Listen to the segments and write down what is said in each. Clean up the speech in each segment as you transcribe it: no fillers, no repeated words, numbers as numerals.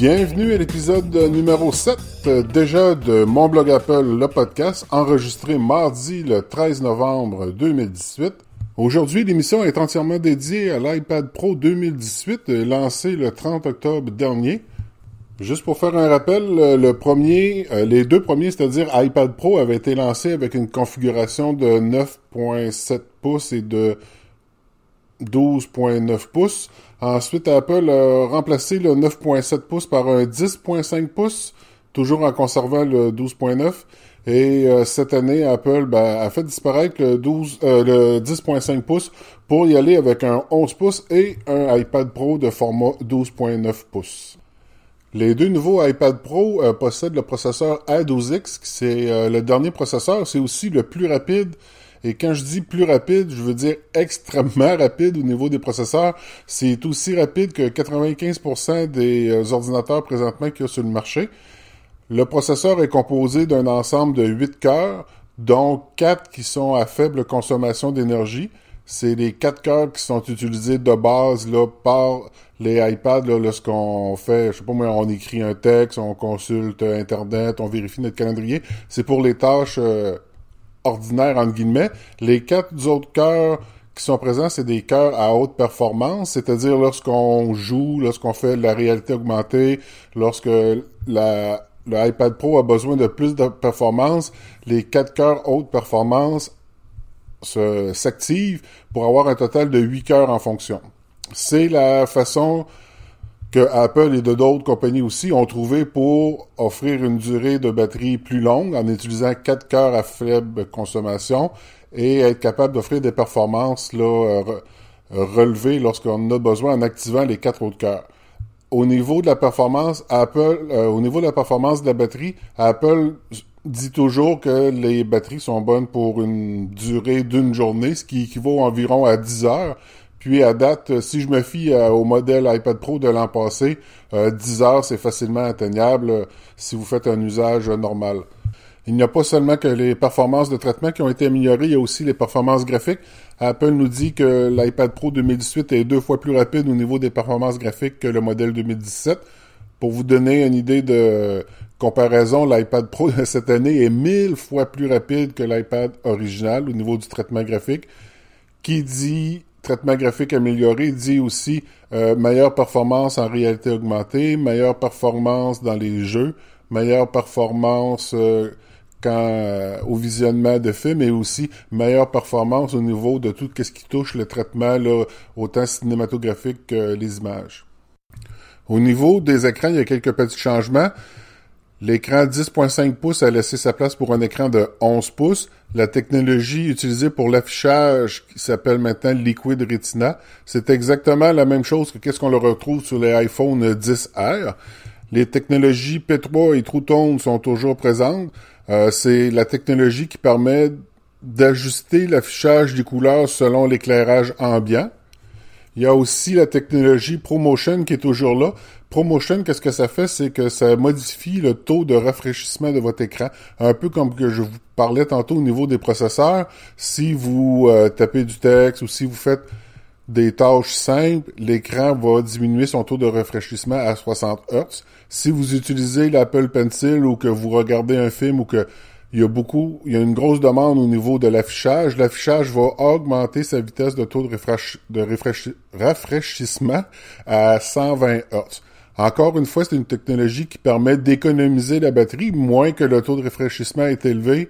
Bienvenue à l'épisode numéro 7, déjà de Mon Blog Apple, le podcast, enregistré mardi le 13 novembre 2018. Aujourd'hui, l'émission est entièrement dédiée à l'iPad Pro 2018, lancé le 30 octobre dernier. Juste pour faire un rappel, les deux premiers, c'est-à-dire iPad Pro, avaient été lancés avec une configuration de 9.7 pouces et de 12.9 pouces. Ensuite, Apple a remplacé le 9.7 pouces par un 10.5 pouces, toujours en conservant le 12.9. Et cette année, Apple a fait disparaître le 10.5 pouces pour y aller avec un 11 pouces et un iPad Pro de format 12.9 pouces. Les deux nouveaux iPad Pro possèdent le processeur A12X, qui c'est le dernier processeur. C'est aussi le plus rapide. Et quand je dis plus rapide, je veux dire extrêmement rapide au niveau des processeurs. C'est aussi rapide que 95% des ordinateurs présentement qu'il y a sur le marché. Le processeur est composé d'un ensemble de 8 cœurs, dont 4 qui sont à faible consommation d'énergie. C'est les 4 cœurs qui sont utilisés de base là, par les iPads là, lorsqu'on fait, je sais pas moi, on écrit un texte, on consulte Internet, on vérifie notre calendrier. C'est pour les tâches ordinaires, entre guillemets. Les 4 autres cœurs qui sont présents, c'est des cœurs à haute performance, c'est-à-dire lorsqu'on joue, lorsqu'on fait de la réalité augmentée, lorsque le iPad Pro a besoin de plus de performance, les 4 cœurs haute performance s'activent pour avoir un total de 8 cœurs en fonction. C'est la façon que Apple et d'autres compagnies aussi ont trouvé pour offrir une durée de batterie plus longue en utilisant 4 cœurs à faible consommation et être capable d'offrir des performances relevées lorsqu'on en a besoin en activant les 4 autres cœurs. Au niveau de la performance, au niveau de la performance de la batterie, Apple dit toujours que les batteries sont bonnes pour une durée d'une journée, ce qui équivaut environ à 10 heures. Puis à date, si je me fie au modèle iPad Pro de l'an passé, 10 heures, c'est facilement atteignable si vous faites un usage normal. Il n'y a pas seulement que les performances de traitement qui ont été améliorées, il y a aussi les performances graphiques. Apple nous dit que l'iPad Pro 2018 est 2 fois plus rapide au niveau des performances graphiques que le modèle 2017. Pour vous donner une idée de comparaison, l'iPad Pro de cette année est 1000 fois plus rapide que l'iPad original au niveau du traitement graphique. Qui dit traitement graphique amélioré dit aussi meilleure performance en réalité augmentée, meilleure performance dans les jeux, meilleure performance au visionnement de films et aussi meilleure performance au niveau de tout ce qui touche le traitement là, autant cinématographique que les images. Au niveau des écrans, il y a quelques petits changements. L'écran 10.5 pouces a laissé sa place pour un écran de 11 pouces. La technologie utilisée pour l'affichage, qui s'appelle maintenant Liquid Retina, c'est exactement la même chose que qu'est-ce qu'on le retrouve sur les iPhone XR. Les technologies P3 et True Tone sont toujours présentes. C'est la technologie qui permet d'ajuster l'affichage des couleurs selon l'éclairage ambiant. Il y a aussi la technologie ProMotion qui est toujours là. ProMotion, qu'est-ce que ça fait? C'est que ça modifie le taux de rafraîchissement de votre écran. Un peu comme que je vous parlais tantôt au niveau des processeurs. Si vous tapez du texte ou si vous faites des tâches simples, l'écran va diminuer son taux de rafraîchissement à 60 Hz. Si vous utilisez l'Apple Pencil ou que vous regardez un film ou que il y a une grosse demande au niveau de l'affichage. L'affichage va augmenter sa vitesse de taux de rafraîchissement à 120 Hz. Encore une fois, c'est une technologie qui permet d'économiser la batterie, moins que le taux de rafraîchissement est élevé,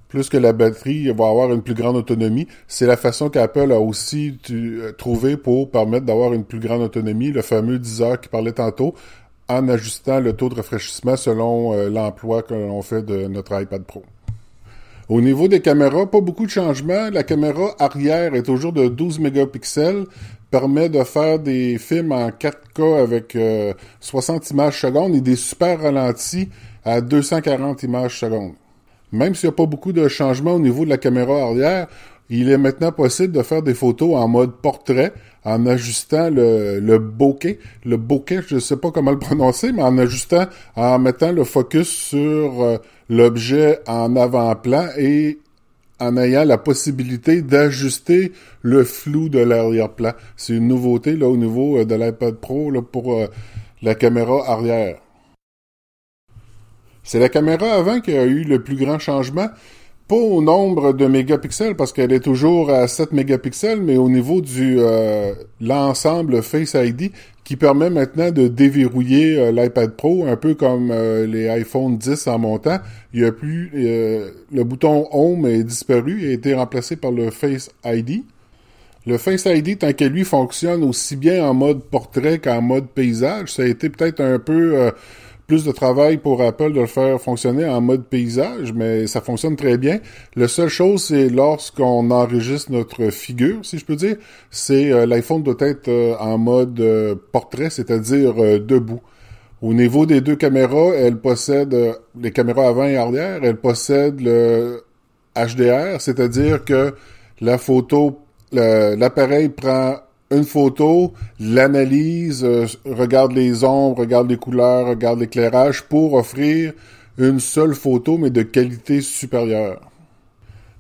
plus que la batterie va avoir une plus grande autonomie. C'est la façon qu'Apple a aussi trouvé pour permettre d'avoir une plus grande autonomie, le fameux 10 heures qui parlait tantôt, en ajustant le taux de rafraîchissement selon l'emploi que l'on fait de notre iPad Pro. Au niveau des caméras, pas beaucoup de changements. La caméra arrière est toujours de 12 mégapixels, permet de faire des films en 4K avec 60 images secondes et des super ralentis à 240 images secondes. Même s'il n'y a pas beaucoup de changements au niveau de la caméra arrière, il est maintenant possible de faire des photos en mode portrait en ajustant le bokeh. Le bokeh, je ne sais pas comment le prononcer, mais en mettant le focus sur l'objet en avant-plan et en ayant la possibilité d'ajuster le flou de l'arrière-plan. C'est une nouveauté là au niveau de l'iPad Pro là, pour la caméra arrière. C'est la caméra avant qui a eu le plus grand changement, pas au nombre de mégapixels, parce qu'elle est toujours à 7 mégapixels, mais au niveau du l'ensemble Face ID, qui permet maintenant de déverrouiller l'iPad Pro, un peu comme les iPhone 10 en montant. Il y a plus le bouton Home est disparu et a été remplacé par le Face ID. Le Face ID, tant qu'à lui, fonctionne aussi bien en mode portrait qu'en mode paysage. Ça a été peut-être un peu plus de travail pour Apple de le faire fonctionner en mode paysage, mais ça fonctionne très bien. La seule chose, c'est lorsqu'on enregistre notre figure, si je peux dire, c'est l'iPhone doit être en mode portrait, c'est-à-dire debout. Au niveau des deux caméras, elle possède les caméras avant et arrière, elle possède le HDR, c'est-à-dire que l'appareil prend une photo, l'analyse, regarde les ombres, regarde les couleurs, regarde l'éclairage pour offrir une seule photo, mais de qualité supérieure.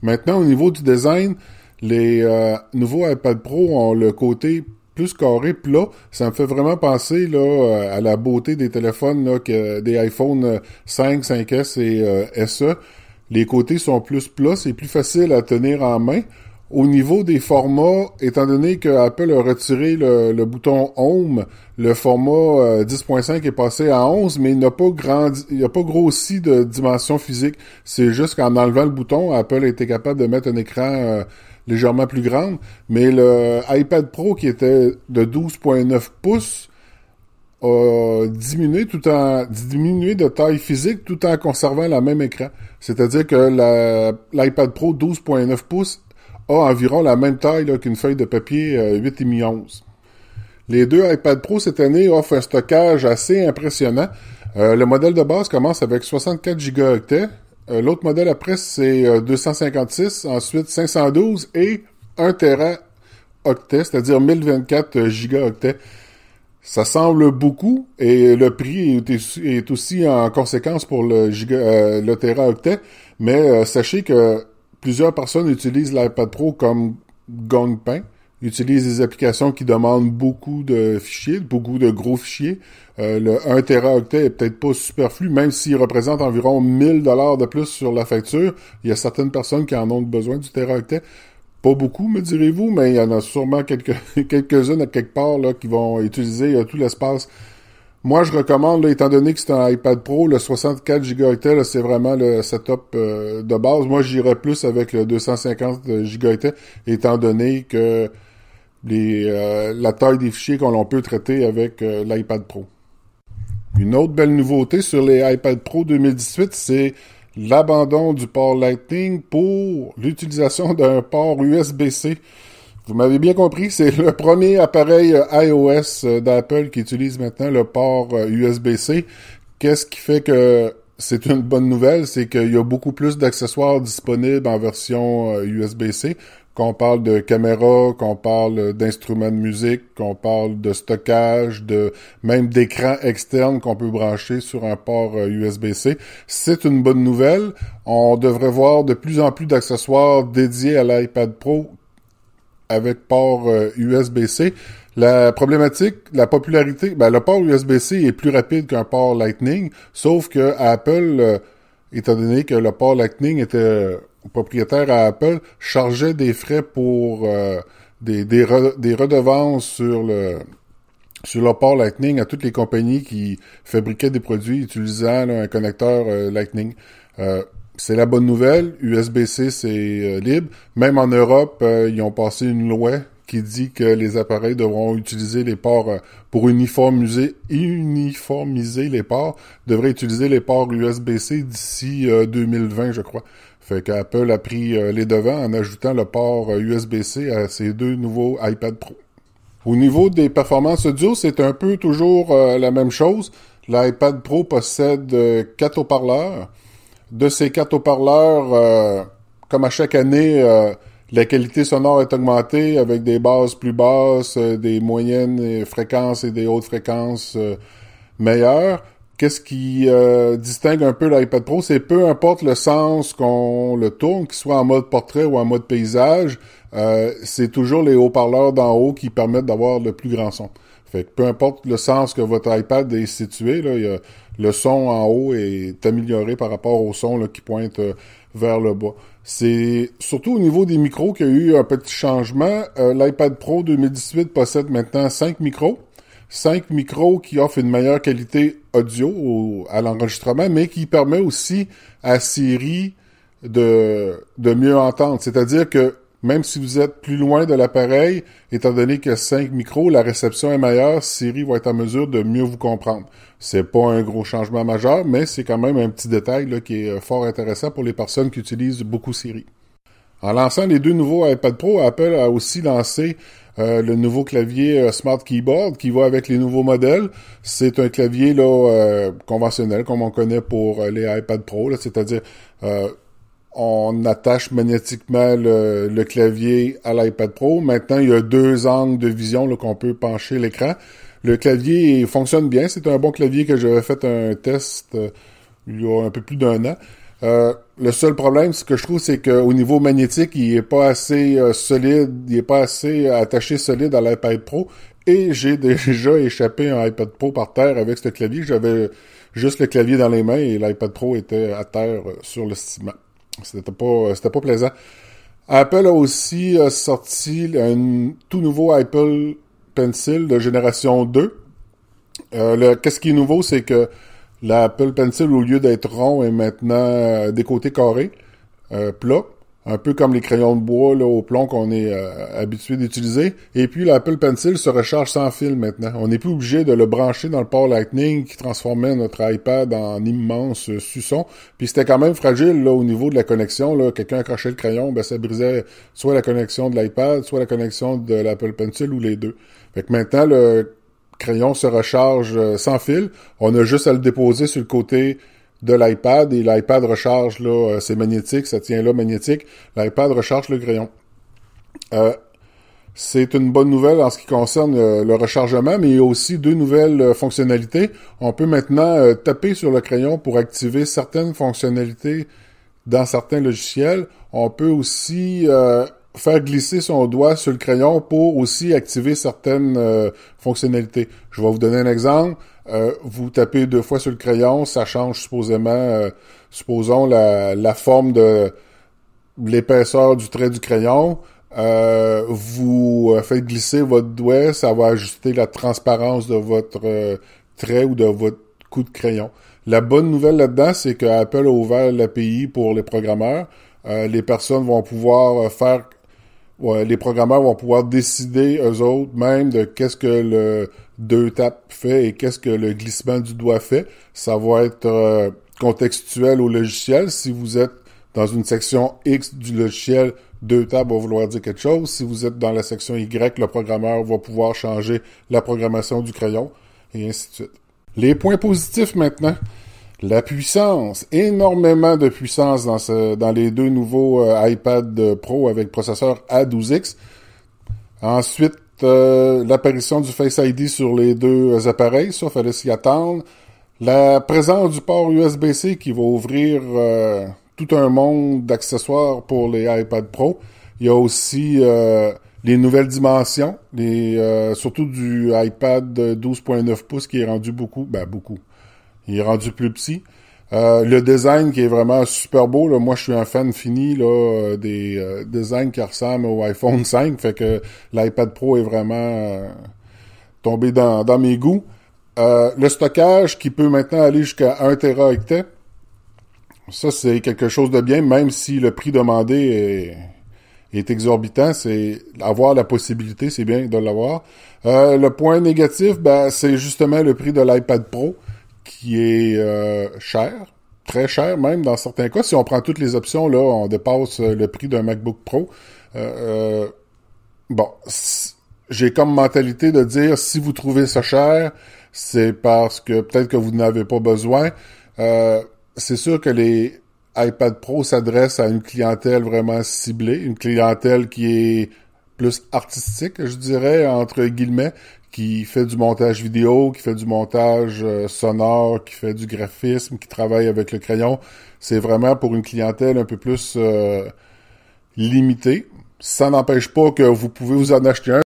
Maintenant, au niveau du design, les nouveaux iPad Pro ont le côté plus carré, plat. Ça me fait vraiment penser là à la beauté des téléphones là, des iPhone 5, 5S et SE. Les côtés sont plus plats, c'est plus facile à tenir en main. Au niveau des formats, étant donné que Apple a retiré le bouton Home, le format 10.5 est passé à 11, mais il n'a pas grossi de dimension physique. C'est juste qu'en enlevant le bouton, Apple a été capable de mettre un écran légèrement plus grand. Mais le iPad Pro, qui était de 12.9 pouces, a diminué de taille physique tout en conservant le même écran. C'est-à-dire que l'iPad Pro 12.9 pouces a environ la même taille là, qu'une feuille de papier 8,5 11. Les deux iPad Pro cette année offrent un stockage assez impressionnant. Le modèle de base commence avec 64 gigaoctets. L'autre modèle après, c'est 256, ensuite 512 et 1 teraoctet, c'est-à-dire 1024 gigaoctets. Ça semble beaucoup et le prix est aussi en conséquence pour le teraoctet, mais sachez que plusieurs personnes utilisent l'iPad Pro comme gagne-pain, utilisent des applications qui demandent beaucoup de fichiers, beaucoup de gros fichiers. Le 1 teraoctet est peut-être pas superflu, même s'il représente environ 1000 $ de plus sur la facture. Il y a certaines personnes qui en ont besoin du teraoctet. Pas beaucoup, me direz-vous, mais il y en a sûrement quelques-unes à quelque part là, qui vont utiliser tout l'espace. Moi, je recommande, là, étant donné que c'est un iPad Pro, le 64 gigaoctets, c'est vraiment le setup de base. Moi, j'irais plus avec le 250 gigaoctets, étant donné que la taille des fichiers qu'on peut traiter avec l'iPad Pro. Une autre belle nouveauté sur les iPad Pro 2018, c'est l'abandon du port Lightning pour l'utilisation d'un port USB-C. Vous m'avez bien compris, c'est le premier appareil iOS d'Apple qui utilise maintenant le port USB-C. Qu'est-ce qui fait que c'est une bonne nouvelle? C'est qu'il y a beaucoup plus d'accessoires disponibles en version USB-C, qu'on parle de caméra, qu'on parle d'instruments de musique, qu'on parle de stockage, même d'écran externe qu'on peut brancher sur un port USB-C. C'est une bonne nouvelle. On devrait voir de plus en plus d'accessoires dédiés à l'iPad Pro avec port USB-C. La popularité, le port USB-C est plus rapide qu'un port Lightning, sauf que Apple, étant donné que le port Lightning était propriétaire à Apple, chargeait des frais pour des redevances sur le port Lightning à toutes les compagnies qui fabriquaient des produits utilisant un connecteur Lightning. C'est la bonne nouvelle. USB-C, c'est libre. Même en Europe, ils ont passé une loi qui dit que les appareils devront utiliser les ports pour uniformiser les ports, devraient utiliser les ports USB-C d'ici 2020, je crois. Fait qu'Apple a pris les devants en ajoutant le port USB-C à ces deux nouveaux iPad Pro. Au niveau des performances audio, c'est un peu toujours la même chose. L'iPad Pro possède 4 haut-parleurs. De ces 4 haut-parleurs, comme à chaque année, la qualité sonore est augmentée avec des basses plus basses, des moyennes fréquences et des hautes fréquences meilleures. Qu'est-ce qui distingue un peu l'iPad Pro? C'est peu importe le sens qu'on le tourne, qu'il soit en mode portrait ou en mode paysage, c'est toujours les haut-parleurs d'en haut qui permettent d'avoir le plus grand son. Fait que peu importe le sens que votre iPad est situé, là, le son en haut est amélioré par rapport au son là, qui pointe vers le bas. C'est surtout au niveau des micros qu'il y a eu un petit changement. L'iPad Pro 2018 possède maintenant 5 micros. 5 micros qui offrent une meilleure qualité audio à l'enregistrement, mais qui permet aussi à Siri de mieux entendre. C'est-à-dire que même si vous êtes plus loin de l'appareil, étant donné que 5 micros, la réception est meilleure, Siri va être en mesure de mieux vous comprendre. C'est pas un gros changement majeur, mais c'est quand même un petit détail là, qui est fort intéressant pour les personnes qui utilisent beaucoup Siri. En lançant les 2 nouveaux iPad Pro, Apple a aussi lancé le nouveau clavier Smart Keyboard qui va avec les nouveaux modèles. C'est un clavier là conventionnel comme on connaît pour les iPad Pro, là, c'est-à-dire on attache magnétiquement le clavier à l'iPad Pro. Maintenant, il y a 2 angles de vision là, qu'on peut pencher l'écran. Le clavier fonctionne bien. C'est un bon clavier que j'avais fait un test il y a un peu plus d'1 an. Le seul problème, ce que je trouve, c'est qu'au niveau magnétique, il est pas assez solide, il est pas assez attaché solide à l'iPad Pro. Et j'ai déjà échappé un iPad Pro par terre avec ce clavier. J'avais juste le clavier dans les mains et l'iPad Pro était à terre sur le ciment. C'était pas plaisant. Apple a aussi sorti un tout nouveau Apple Pencil de génération 2. Qu'est-ce qui est nouveau, c'est que l'Apple Pencil, au lieu d'être rond, est maintenant des côtés carrés, plat, un peu comme les crayons de bois là, au plomb qu'on est habitué d'utiliser. Et puis l'Apple Pencil se recharge sans fil maintenant. On n'est plus obligé de le brancher dans le port Lightning qui transformait notre iPad en immense suçon. Puis c'était quand même fragile là, au niveau de la connexion. Là. Quelqu'un accrochait le crayon, ben ça brisait soit la connexion de l'iPad, soit la connexion de l'Apple Pencil ou les deux. Fait que maintenant, le crayon se recharge sans fil. On a juste à le déposer sur le côté de l'iPad et l'iPad recharge, là, c'est magnétique, ça tient là magnétique. L'iPad recharge le crayon. C'est une bonne nouvelle en ce qui concerne le rechargement, mais il y a aussi 2 nouvelles fonctionnalités. On peut maintenant taper sur le crayon pour activer certaines fonctionnalités dans certains logiciels. On peut aussi faire glisser son doigt sur le crayon pour aussi activer certaines fonctionnalités. Je vais vous donner un exemple. Vous tapez 2 fois sur le crayon, ça change supposément, supposons la forme de l'épaisseur du trait du crayon. Vous faites glisser votre doigt, ça va ajuster la transparence de votre trait ou de votre coup de crayon. La bonne nouvelle là-dedans, c'est que Apple a ouvert l'API pour les programmeurs. Les personnes vont pouvoir les programmeurs vont pouvoir décider, eux autres, même de qu'est-ce que le 2 tapes fait et qu'est-ce que le glissement du doigt fait. Ça va être contextuel au logiciel. Si vous êtes dans une section X du logiciel, 2 tapes va vouloir dire quelque chose. Si vous êtes dans la section Y, le programmeur va pouvoir changer la programmation du crayon, et ainsi de suite. Les points positifs maintenant. La puissance, énormément de puissance dans les 2 nouveaux iPad Pro avec processeur A12X. Ensuite, l'apparition du Face ID sur les 2 appareils, ça fallait s'y attendre. La présence du port USB-C qui va ouvrir tout un monde d'accessoires pour les iPad Pro. Il y a aussi les nouvelles dimensions, surtout du iPad 12.9 pouces qui est rendu beaucoup. Il est rendu plus petit. Le design qui est vraiment super beau. Là. Moi, je suis un fan fini là, des designs qui ressemblent au iPhone 5. Fait que l'iPad Pro est vraiment tombé dans mes goûts. Le stockage qui peut maintenant aller jusqu'à 1 Teraoctet. Ça, c'est quelque chose de bien, même si le prix demandé est exorbitant. C'est avoir la possibilité, c'est bien de l'avoir. Le point négatif, c'est justement le prix de l'iPad Pro, qui est cher, très cher même dans certains cas. Si on prend toutes les options, là, on dépasse le prix d'un MacBook Pro. J'ai comme mentalité de dire, si vous trouvez ça cher, c'est parce que peut-être que vous n'avez pas besoin. C'est sûr que les iPad Pro s'adressent à une clientèle vraiment ciblée, une clientèle qui est plus artistique, je dirais, entre guillemets, qui fait du montage vidéo, qui fait du montage sonore, qui fait du graphisme, qui travaille avec le crayon. C'est vraiment pour une clientèle un peu plus limitée. Ça n'empêche pas que vous pouvez vous en acheter un.